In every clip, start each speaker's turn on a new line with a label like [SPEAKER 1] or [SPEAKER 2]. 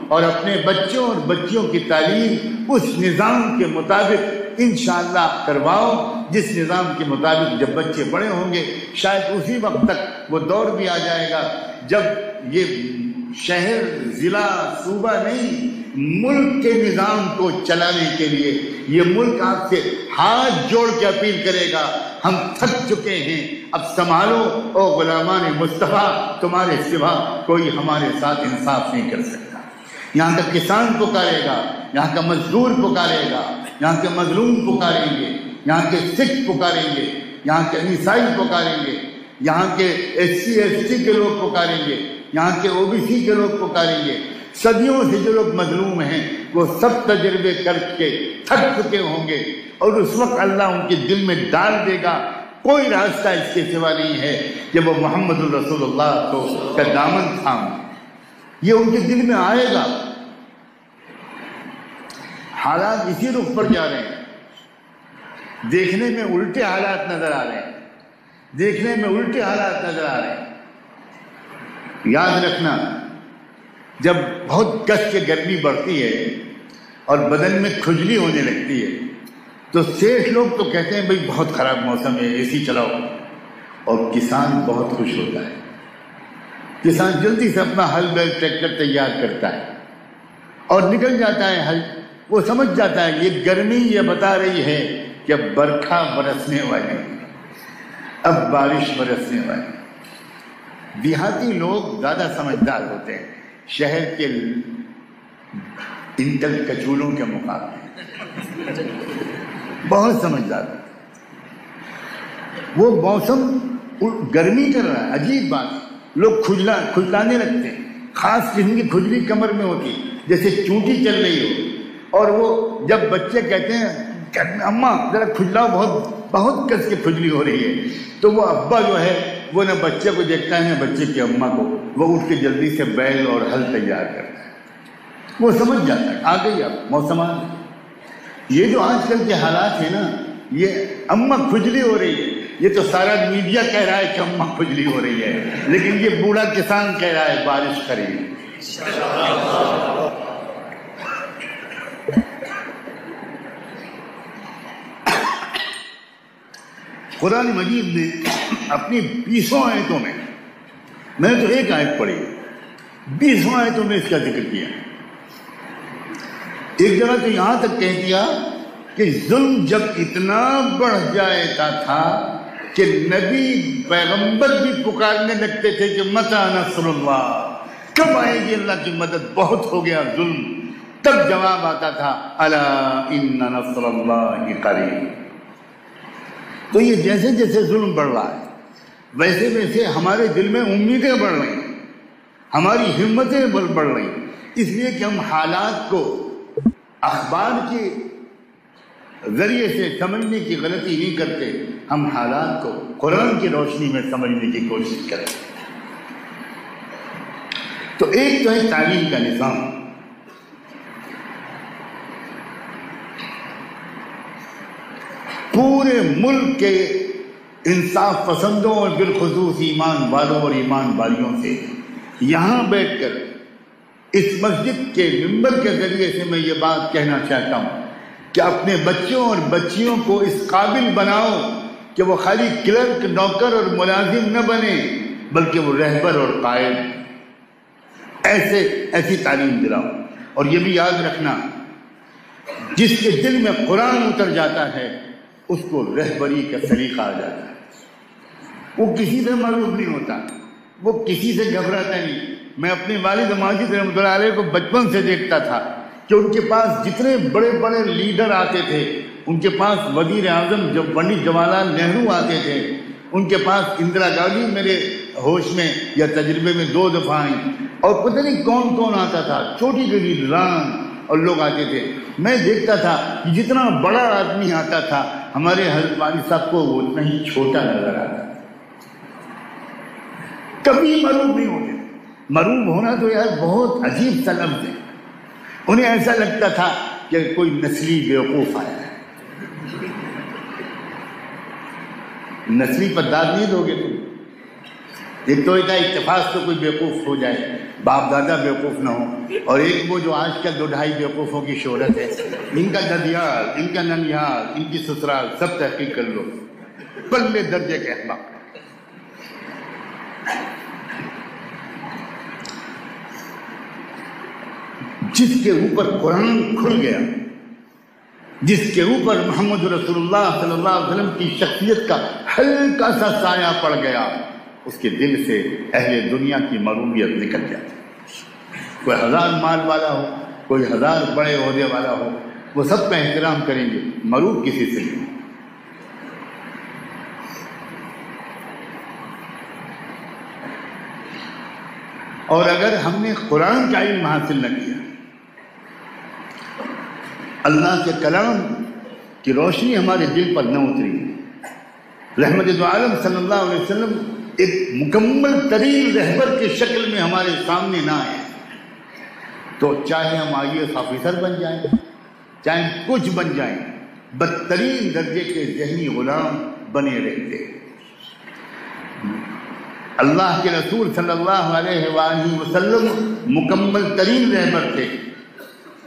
[SPEAKER 1] اور اپنے بچوں اور بچیوں کی تعلیم اس نظام کے مطابق انشاءاللہ کرواؤ جس نظام کے مطابق جب بچے بڑے ہوں گے شاید اسی وقت تک وہ دور بھی آ جائے گا جب یہ شہر ضلع صوبہ نہیں ملک کے نظام کو چلانے کے لیے یہ ملک آپ سے ہاتھ جوڑ کے اپیل کرے گا ہم تھک چکے ہیں اب سنبھالو او غلامان مصطفیٰ تمہارے سوا کوئی ہمارے ساتھ انصاف نہیں کر سکتا. یہاں کا کسان پکارے گا یہاں کا مزدور پکارے گا یہاں کے مظلوم پکاریں گے یہاں کے سکھ پکاریں گے یہاں کے عیسائی پکاریں گے یہاں کے SC ST کے لوگ پکاریں گے یہاں کے OBC کے لوگ پکاریں گے. صدیوں سے جو لوگ مظلوم ہیں وہ سب تجربے کر کے تھک چکے ہوں گے اور اس وقت اللہ ان کے دل میں ڈال دے گا کوئی راستہ اس کے سوا نہیں ہے کہ وہ محمد الرسول اللہ کو کا دامن تھام یہ ان کے دل میں آئے گا. حالات اسی رخ پر جا رہے ہیں دیکھنے میں الٹے حالات نظر آ رہے ہیں دیکھنے میں الٹے حالات نظر آ رہے ہیں. یاد رکھنا جب بہت کس کے گرمی بڑھتی ہے اور بدن میں کھجلی ہونے لگتی ہے تو سیٹھ لوگ تو کہتے ہیں بھئی بہت خراب موسم ہے AC چلاؤ اور کسان بہت خوش ہوتا ہے. کسان جلدی سے اپنا ہل بیل ٹریکٹر تیار کرتا ہے اور نکل جاتا ہے ہل. وہ سمجھ جاتا ہے یہ گرمی یہ بتا رہی ہے کہ اب برکھا برسنے والی اب بارش برسنے والی. دیہاتی لوگ زیادہ سمجھدار ہوتے ہیں شہر کے انٹل کچولوں کے مقابلے بہت سمجھدار. وہ موسم گرمی کر رہا ہے عجیب بات لوگ کھجلانے لگتے ہیں خاص قسم کی کھجلی کمر میں ہوتی جیسے چونٹی چل رہی ہو اور وہ جب بچے کہتے ہیں اماں ذرا کھجلاؤ بہت کس کے کھجلی ہو رہی ہے تو وہ ابا جو ہے وہ نہ بچے کو دیکھتا ہے نہ بچے کی اماں کو وہ اٹھ کے جلدی سے بیل اور ہل تیار کرتا ہے. وہ سمجھ جاتا ہے آ گئی اب موسم آ گئی. یہ جو آج کل کے حالات ہیں نا یہ اماں کھجلی ہو رہی ہے یہ تو سارا میڈیا کہہ رہا ہے کہ اماں کھجلی ہو رہی ہے لیکن یہ بوڑھا کسان کہہ رہا ہے بارش کرے گی. قرآن مجید نے اپنی 20 آیتوں میں نے تو ایک آیت پڑھی 20 آیتوں میں اس کا ذکر کیا. ایک جگہ تو یہاں تک کہہ دیا کہ ظلم جب اتنا بڑھ جاتا تھا کہ نبی پیغمبر بھی پکارنے لگتے تھے کہ متی نصر اللہ کب آئے گی اللہ کی مدد بہت ہو گیا ظلم. تب جواب آتا تھا الا ان نصر اللہ قریب. تو یہ جیسے جیسے ظلم بڑھ رہا ہے ویسے ویسے ہمارے دل میں امیدیں بڑھ رہی ہیں ہماری ہمتیں بڑھ رہی ہیں اس لیے کہ ہم حالات کو اخبار کے ذریعے سے سمجھنے کی غلطی نہیں کرتے ہم حالات کو قرآن کی روشنی میں سمجھنے کی کوشش کریں. تو ایک تو ہے تعلیم کا نظام. پورے ملک کے انصاف پسندوں اور بالخصوص ایمان والوں اور ایمان والیوں سے یہاں بیٹھ کر اس مسجد کے ممبر کے ذریعے سے میں یہ بات کہنا چاہتا ہوں کہ اپنے بچوں اور بچیوں کو اس قابل بناؤ کہ وہ خالی کلرک نوکر اور ملازم نہ بنے بلکہ وہ رہبر اور قائد ایسی تعلیم دلاؤ. اور یہ بھی یاد رکھنا جس کے دل میں قرآن اتر جاتا ہے اس کو رہبری کا سلیقہ آ جاتا ہے. وہ کسی سے معروف نہیں ہوتا وہ کسی سے گھبراتا نہیں. میں اپنے والد ماجد رحمۃ اللہ علیہ کو بچپن سے دیکھتا تھا کہ ان کے پاس جتنے بڑے بڑے لیڈر آتے تھے ان کے پاس وزیر اعظم جب پنڈت جواہر لال نہرو آتے تھے ان کے پاس اندرا گاندھی میرے ہوش میں یا تجربے میں 2 دفعہ آئیں اور پتہ نہیں کون کون آتا تھا چھوٹی چھوٹی لیڈران اور لوگ آتے تھے. میں دیکھتا تھا کہ جتنا بڑا آدمی آتا تھا ہمارے حضرت والد صاحب کو وہ اتنا ہی چھوٹا نظر آتا تھا. کبھی معروف نہیں ہوتے. معروف ہونا تو یار بہت عجیب سا لفظ ہے. انہیں ایسا لگتا تھا کہ کوئی نسلی بیوقوف آیا ہے. نسلی پر داد نہیں دو گے تم ایک تو اتفاق تو کوئی بیوقوف ہو جائے، باپ دادا بیوقوف نہ ہو، اور ایک وہ جو آج کل 2-2.5 بیوقوفوں کی شہرت ہے، ان کا ددیال، ان کا ننیال، ان کی سسرال سب تحقیق کر لو، پلے درجے کے احمق۔ جس کے اوپر قرآن کھل گیا، جس کے اوپر محمد رسول اللہ صلی اللہ علیہ وسلم کی شخصیت کا ہلکا سا سایہ پڑ گیا، اس کے دل سے اہل دنیا کی مروریت نکل جاتی۔ کوئی 1000 مال والا ہو، کوئی 1000 بڑے عہدے والا ہو، وہ سب کا احترام کریں گے، مروب کسی سے نہیں۔ اور اگر ہم نے قرآن کا علم حاصل نہ کیا، اللہ کے کلام کی روشنی ہمارے دل پر نہ اتری، رحمت دو عالم صلی اللہ علیہ وسلم ایک مکمل ترین رہبر کی شکل میں ہمارے سامنے نہ آئے، تو چاہے ہم IAS آفیسر بن جائیں، چاہے کچھ بن جائیں، بدترین درجے کے ذہنی غلام بنے رہتے۔ اللہ کے رسول صلی اللہ علیہ وآلہ وسلم مکمل ترین رہبر تھے،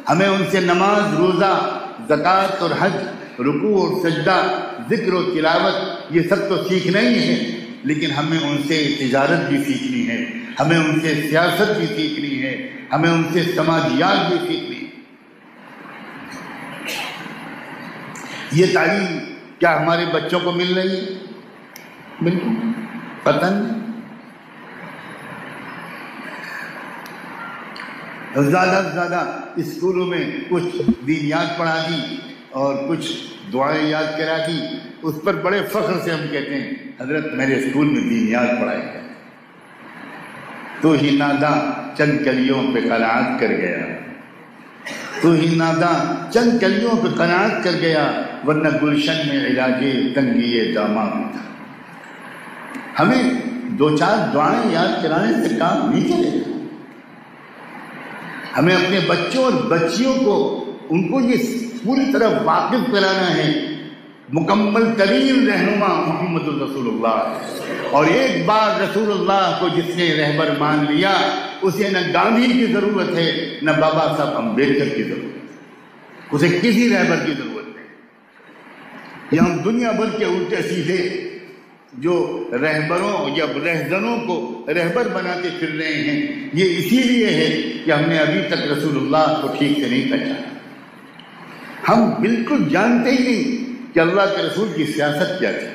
[SPEAKER 1] ہمیں ان سے نماز، روزہ، زکوٰۃ اور حج، رکوع اور سجدہ، ذکر و تلاوت یہ سب تو سیکھنا ہی ہے، لیکن ہمیں ان سے تجارت بھی سیکھنی ہے، ہمیں ان سے سیاست بھی سیکھنی ہے، ہمیں ان سے سماجیات بھی سیکھنی ہے۔ یہ تعلیم کیا ہمارے بچوں کو مل رہی ہے؟ بالکل پتہ نہیں۔ زیادہ سے زیادہ اسکولوں میں کچھ دین یاد پڑھا دی اور کچھ دعائیں یاد کرا دی، اس پر بڑے فخر سے ہم کہتے ہیں حضرت میرے اسکول میں دین یاد پڑھایا گیا، تو ہی ناداں چند کلیوں پہ قناعت کر گیا، تو ہی ناداں چند کلیوں پہ قناعت کر گیا، ورنہ گلشن میں علاج تنگی داماں تھا۔ ہمیں 2-4 دعائیں یاد کرانے سے کام نہیں چلے گا، ہمیں اپنے بچوں اور بچیوں کو ان کو یہ پوری طرح واقف کرانا ہے مکمل ترین رہنما محمد رسول اللہ۔ اور ایک بار رسول اللہ کو جس نے رہبر مان لیا، اسے نہ گاندھی کی ضرورت ہے، نہ بابا صاحب امبیڈکر کی ضرورت ہے، اسے کسی رہبر کی ضرورت نہیں۔ یہ ہم دنیا بھر کے الٹے سیدھے جو رہبروں یا رہزنوں کو رہبر بناتے پھر رہے ہیں، یہ اسی لیے ہے کہ ہم نے ابھی تک رسول اللہ کو ٹھیک سے نہیں پہچانا۔ ہم بالکل جانتے ہی نہیں کہ اللہ کے رسول کی سیاست کیا تھی۔